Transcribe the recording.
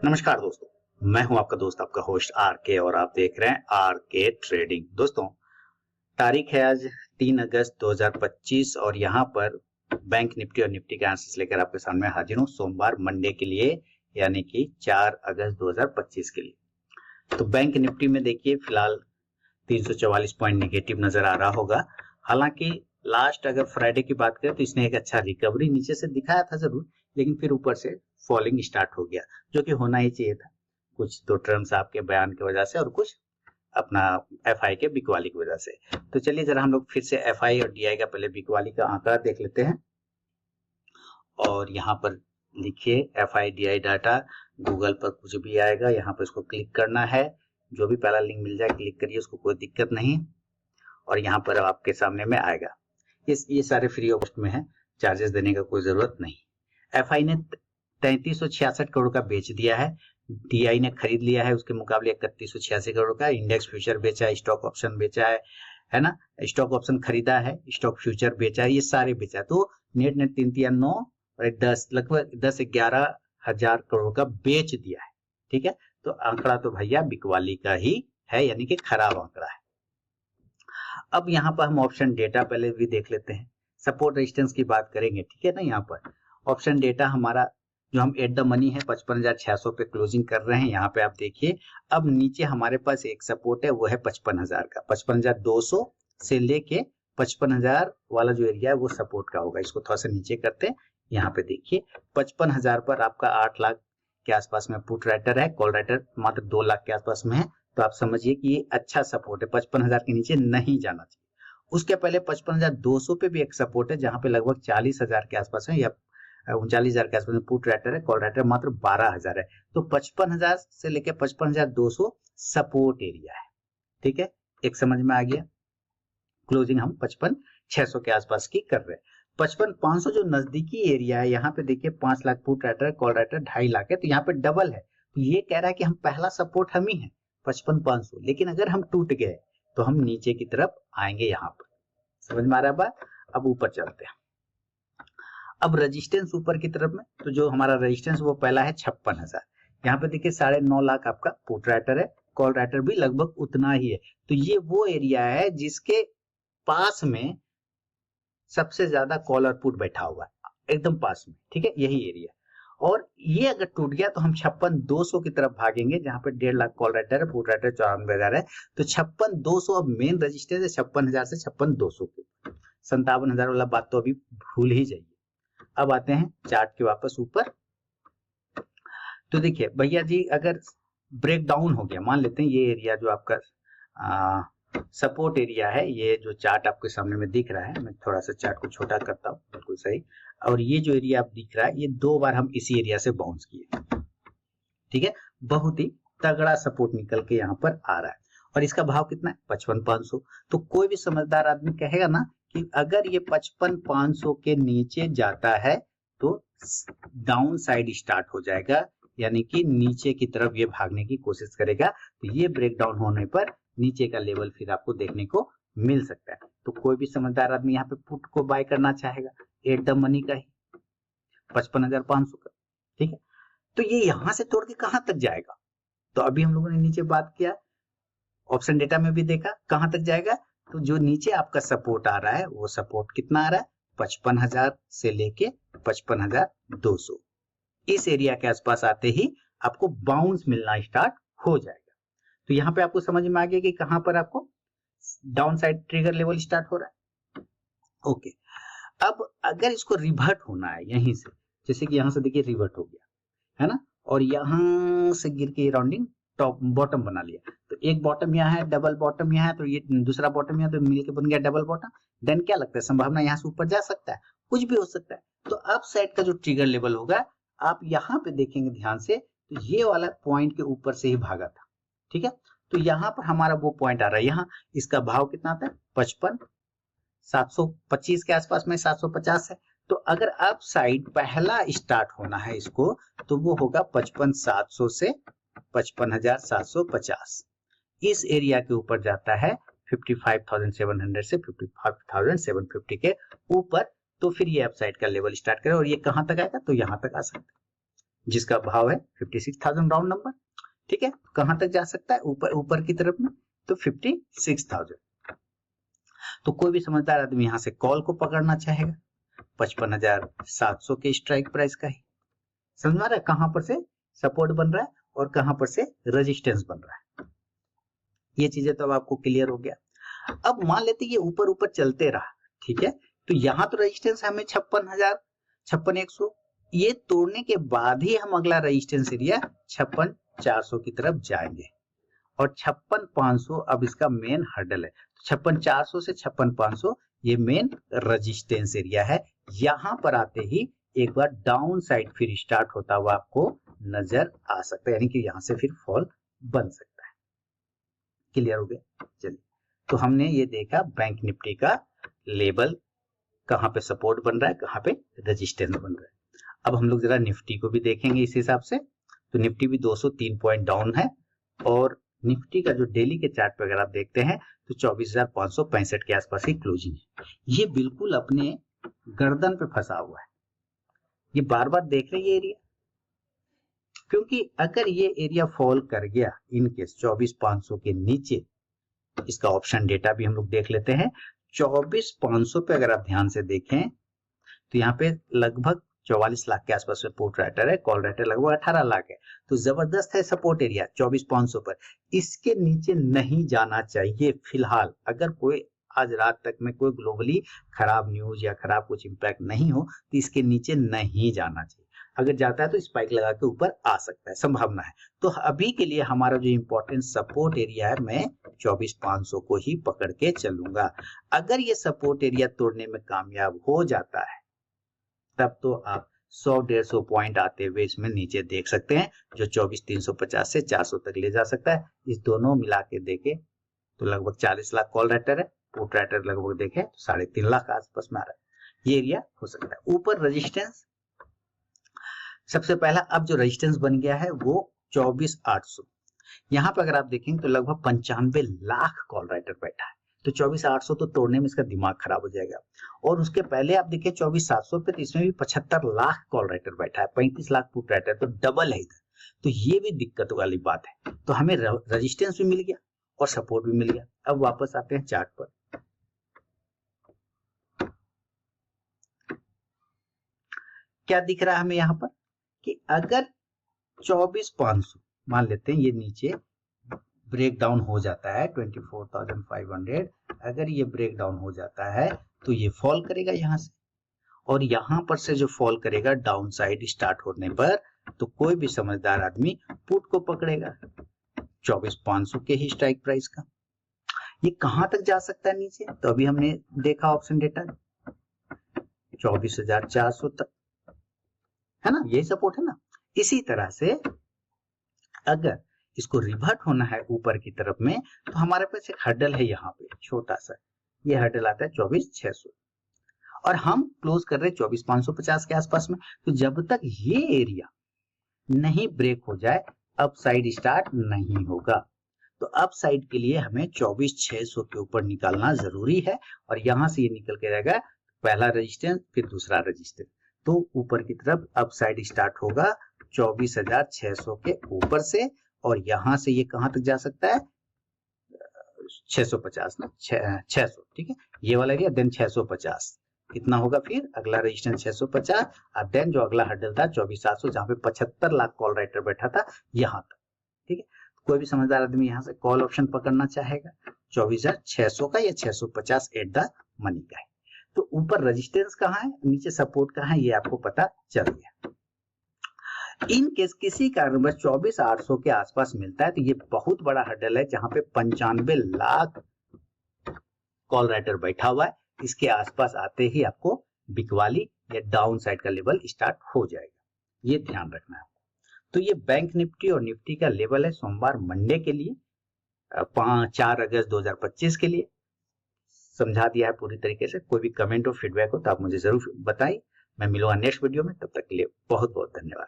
नमस्कार दोस्तों, मैं हूं आपका दोस्त आपका होस्ट आर के और आप देख रहे हैं आर के ट्रेडिंग। दोस्तों, तारीख है आज 3 अगस्त 2025 और यहाँ पर बैंक निफ्टी और निफ्टी के आंसर्स लेकर आपके सामने हाजिर हूँ सोमवार मंडे के लिए, यानी कि 4 अगस्त 2025 के लिए। तो बैंक निफ्टी में देखिए फिलहाल 344 पॉइंट निगेटिव नजर आ रहा होगा। हालांकि लास्ट अगर फ्राइडे की बात करें तो इसने एक अच्छा रिकवरी नीचे से दिखाया था जरूर, लेकिन फिर ऊपर से फॉलिंग स्टार्ट हो गया, जो कि होना ही चाहिए था। कुछ तो टर्म्स आपके बयान की वजह से और कुछ अपना एफआई के बिकवाली की वजह से। तो चलिए जरा हम लोग फिर से एफआई और डीआई का पहले बिकवाली का आंकड़ा देख लेते हैं। और यहाँ पर लिखिए एफआई डीआई डाटा, गूगल पर कुछ भी आएगा, यहाँ पर इसको क्लिक करना है। जो भी पहला लिंक मिल जाए क्लिक करिए, उसको कोई दिक्कत नहीं। और यहाँ पर आपके सामने में आएगा। ये सारे फ्री ऑफ कॉस्ट में है, चार्जेस देने का कोई जरूरत नहीं। एफआई ने 3366 करोड़ का बेच दिया है, डीआई ने खरीद लिया है उसके मुकाबले 3186 करोड़ का। इंडेक्स फ्यूचर बेचा है, स्टॉक ऑप्शन बेचा है ना, स्टॉक ऑप्शन खरीदा है, स्टॉक फ्यूचर बेचा है, ये सारे बेचा है। तो नेट ने 3 3 9 और 10 लगभग 10-11 हजार करोड़ का बेच दिया है। ठीक है, तो आंकड़ा तो भैया बिकवाली का ही है, यानी कि खराब आंकड़ा है। अब यहाँ पर हम ऑप्शन डेटा पहले भी देख लेते हैं, सपोर्ट रेजिस्टेंस की बात करेंगे। ठीक है ना, यहाँ पर ऑप्शन डेटा हमारा जो हम एट द मनी है 55,600 पे क्लोजिंग कर रहे हैं। यहाँ पे आप देखिए अब नीचे हमारे पास एक सपोर्ट है, वो है 55,000 का। 55,200 से लेके 55,000 वाला जो एरिया है वो सपोर्ट का होगा। इसको थोड़ा सा नीचे करते हैं। यहाँ पे देखिए 55,000 पर आपका 8 लाख के आसपास में पुट राइटर है, कॉल राइटर मात्र 2 लाख के आसपास में है। तो आप समझिए कि ये अच्छा सपोर्ट है, 55,000 के नीचे नहीं जाना चाहिए। उसके पहले 55,200 पे भी एक सपोर्ट है, जहां पे लगभग 40,000 के आसपास है या 39,000 के आसपास में पुट राइटर है, कॉल राइटर मात्र 12,000 है। तो 55,000 से लेकर 55,200 सपोर्ट एरिया है। ठीक है, एक समझ में आ गया। क्लोजिंग हम 55,600 के आसपास की कर रहे हैं। 55,500 जो नजदीकी एरिया है, यहाँ पे देखिए 5 lakh put writer, call writer 2.5 lakh है, तो यहाँ पे डबल है। तो ये कह रहा है कि हम पहला सपोर्ट हम ही है 55,500, लेकिन अगर हम टूट गए तो हम नीचे की तरफ आएंगे। यहाँ पर समझ में आ रहा है बात। अब ऊपर चलते हैं। अब रेजिस्टेंस ऊपर की तरफ में, तो जो हमारा रेजिस्टेंस वो पहला है 56,000। यहाँ पे देखिए 9.5 लाख आपका पुट राइटर है, कॉल राइटर भी लगभग उतना ही है। तो ये वो एरिया है जिसके पास में सबसे ज्यादा कॉल और पुट बैठा हुआ है, एकदम पास में। ठीक है, यही एरिया। और ये अगर टूट गया तो हम 56,200 की तरफ भागेंगे, जहां पे 1.5 लाख कॉल राइटर है, पुट राइटर 94,000 है। तो 56,200 अब मेन रजिस्टेंस है 56,000 से 56,200 के। 57,000 वाला बात तो अभी भूल ही जाइए। अब आते हैं चार्ट के वापस ऊपर। तो देखिए भैया जी, अगर ब्रेक डाउन हो गया, मान लेते हैं ये एरिया जो आपका सपोर्ट एरिया है, ये जो चार्ट आपके सामने में दिख रहा है, मैं थोड़ा सा चार्ट को छोटा करता हूँ, बिल्कुल सही। और ये जो एरिया आप दिख रहा है, ये 2 बार हम इसी एरिया से बाउंस किए। ठीक है, बहुत ही तगड़ा सपोर्ट निकल के यहाँ पर आ रहा है। और इसका भाव कितना है 55,500। तो कोई भी समझदार आदमी कहेगा ना कि अगर ये 55,500 के नीचे जाता है तो डाउन साइड स्टार्ट हो जाएगा, यानी कि नीचे की तरफ ये भागने की कोशिश करेगा। तो ये ब्रेक डाउन होने पर नीचे का लेवल फिर आपको देखने को मिल सकता है। तो कोई भी समझदार आदमी यहाँ पे पुट को बाय करना चाहेगा, एट द मनी का ही 55,500 का। ठीक है, तो ये यहां से तोड़ के कहां तक जाएगा? तो अभी हम लोगों ने नीचे बात किया, ऑप्शन डेटा में भी देखा कहां तक जाएगा। तो जो नीचे आपका सपोर्ट आ रहा है वो सपोर्ट कितना आ रहा है 55,000 से लेके 55,200। इस एरिया के आसपास आते ही आपको बाउंस मिलना स्टार्ट हो जाएगा। तो यहाँ पे आपको समझ में आ गया कि कहां पर आपको down side trigger level start हो रहा है। ओके, अब अगर इसको रिवर्ट होना है यहीं से, जैसे कि यहां से देखिए रिवर्ट हो गया है ना, और यहां से गिर के राउंडिंग टॉप बॉटम बना लिया। तो एक बॉटम यहाँ है, डबल बॉटम यहाँ है, तो ये दूसरा बॉटम यहाँ, तो मिलके बन गया डबल बॉटम। देन क्या लगता है, संभावना यहाँ से ऊपर जा सकता है, कुछ भी हो सकता है। तो अप साइड का जो ट्रिगर लेवल होगा, आप यहाँ पे देखेंगे ध्यान से, तो ये वाला पॉइंट के ऊपर से ही भागा था। ठीक है, तो यहाँ पर हमारा वो पॉइंट आ रहा है, यहाँ इसका भाव कितना आता है 55,725 के आसपास में, 750 है। तो अगर अप साइड पहला स्टार्ट होना है इसको, तो वो होगा 55,700 से 55,750। इस एरिया के ऊपर जाता है 55,700 से 55,750 के ऊपर, तो फिर ये अपसाइड का लेवल स्टार्ट करे और ये कहां तक आएगा, तो यहां तक आ सकता है। जिसका भाव है 56,000 राउंड नंबर। ठीक है, कहां तक जा सकता है? ऊपर ऊपर की तरफ में, तो 56,000। तो कोई भी समझदार आदमी यहां से कॉल को पकड़ना चाहेगा 55,700 के स्ट्राइक प्राइस का ही। समझ में आ रहा है कहां पर से सपोर्ट बन रहा है और कहां पर से रेजिस्टेंस बन रहा है। ये चीजें तो अब आपको क्लियर हो गया। अब मान लेते ये ऊपर ऊपर चलते रहा, ठीक है, तो यहाँ तो रेजिस्टेंस हमें 56,000, 56,100, ये तोड़ने के बाद ही हम अगला रेजिस्टेंस एरिया 56,400 की तरफ जाएंगे और 56,500 अब इसका मेन हर्डल है। 56,400 से 56,500 ये मेन रेजिस्टेंस एरिया है। यहां पर आते ही एक बार डाउन साइड फिर स्टार्ट होता हुआ आपको नजर आ सकता है, यानी कि यहां से फिर फॉल बन सकता है। क्लियर हो गया? चलिए, तो हमने ये देखा बैंक निफ्टी का लेवल कहां पे सपोर्ट बन रहा है, कहां पे रेजिस्टेंस बन रहा है। अब हम लोग जरा निफ्टी को भी देखेंगे इस हिसाब से। तो निफ्टी भी 203 पॉइंट डाउन है और निफ्टी का जो डेली के चार्ट पे अगर आप देखते हैं तो 24,565 के आसपास की क्लोजिंग है। ये बिल्कुल अपने गर्दन पे फंसा हुआ है, ये बार बार देख रहे ये एरिया, क्योंकि अगर ये एरिया फॉल कर गया इन केस 24,500 के नीचे, इसका ऑप्शन डेटा भी हम लोग देख लेते हैं। 24,500 पे अगर आप ध्यान से देखें तो यहाँ पे लगभग 44 लाख के आसपास में पुट राइटर है, कॉल राइटर लगभग 18 लाख है। तो जबरदस्त है सपोर्ट एरिया 24,500 पर। इसके नीचे नहीं जाना चाहिए फिलहाल। अगर कोई आज रात तक में कोई ग्लोबली खराब न्यूज या खराब कुछ इंपैक्ट नहीं हो तो इसके नीचे नहीं जाना चाहिए। अगर जाता है तो स्पाइक लगा के ऊपर आ सकता है, संभावना है। तो अभी के लिए हमारा जो इंपॉर्टेंट सपोर्ट एरिया है, मैं 24,500 को ही पकड़ के चलूंगा। अगर ये सपोर्ट एरिया तोड़ने में कामयाब हो जाता है तब तो आप 100-150 पॉइंट आते हुए इसमें नीचे देख सकते हैं, जो 24,350 से 400 तक ले जा सकता है। इस दोनों मिला के देखे तो लगभग 40 लाख कॉल राइटर है, पुट राइटर लगभग देखे तो 3.5 लाख आसपास में आ रहा है। ये एरिया हो सकता है। ऊपर रेजिस्टेंस सबसे पहला अब जो रेजिस्टेंस बन गया है वो 24,800। यहाँ पे अगर आप देखेंगे तो लगभग 95 लाख कॉल राइटर बैठा है, तो 24,800 तो तोड़ने में इसका दिमाग खराब हो जाएगा। और उसके पहले आप देखिए 24,700 पे, तो इसमें भी 75 लाख कॉल राइटर बैठा है, 35 लाख पुट राइटर, तो डबल है इधर। तो ये भी दिक्कत वाली बात है। तो हमें रेजिस्टेंस भी मिल गया और सपोर्ट भी मिल गया। अब वापस आते हैं चार्ट पर। क्या दिख रहा है हमें यहाँ पर कि अगर 24,500 मान लेते हैं ये नीचे ब्रेक डाउन हो जाता है 24,500, अगर ये ब्रेक डाउन हो जाता है तो ये फॉल करेगा यहाँ से, और यहाँ पर से जो फॉल करेगा डाउन साइड स्टार्ट होने पर, तो कोई भी समझदार आदमी पुट को पकड़ेगा 24,500 के ही स्ट्राइक प्राइस का। ये कहां तक जा सकता है नीचे? तो अभी हमने देखा ऑप्शन डेटा 24,400 तक, है ना, यही सपोर्ट है ना। इसी तरह से अगर इसको रिवर्ट होना है ऊपर की तरफ में, तो हमारे पास एक हर्डल है यहाँ पे छोटा सा, ये हर्डल आता है 24,600 और हम क्लोज कर रहे हैं 24,550 के आसपास में। तो जब तक ये एरिया नहीं ब्रेक हो जाए अप साइड स्टार्ट नहीं होगा। तो अप साइड के लिए हमें 24,600 के ऊपर निकालना जरूरी है, और यहां से ये निकल के रहेगा पहला रेजिस्टेंस फिर दूसरा रेजिस्टेंस। तो ऊपर की तरफ अप साइड स्टार्ट होगा 24,600 के ऊपर से, और यहां से ये कहां तक जा सकता है 650 ना, 600, ठीक है, ये वाला एरिया, देन 650 कितना होगा, फिर अगला रेजिस्टेंस 650, और देन जो अगला हर्डल था 24,700 जहां पे 75 लाख कॉल राइटर बैठा था यहां तक। ठीक है, कोई भी समझदार आदमी यहां से कॉल ऑप्शन पकड़ना चाहेगा 24,600 का या 650 एट द मनी का है। तो ऊपर रेजिस्टेंस कहाँ है, नीचे सपोर्ट कहाँ है, ये आपको पता चल गया। इन केस किसी कारणवश 24,800 के आसपास मिलता है तो ये बहुत बड़ा हर्डल है, जहां पे 95 लाख कॉल राइटर बैठा हुआ है। इसके आसपास आते ही आपको बिकवाली या डाउन साइड का लेवल स्टार्ट हो जाएगा, ये ध्यान रखना है आपको। तो ये बैंक निफ्टी और निफ्टी का लेवल है सोमवार मंडे के लिए 4 अगस्त 2025 के लिए। समझा दिया है पूरी तरीके से। कोई भी कमेंट और फीडबैक हो तो आप मुझे जरूर बताइए। मैं मिलूंगा नेक्स्ट वीडियो में, तब तक के लिए बहुत बहुत धन्यवाद।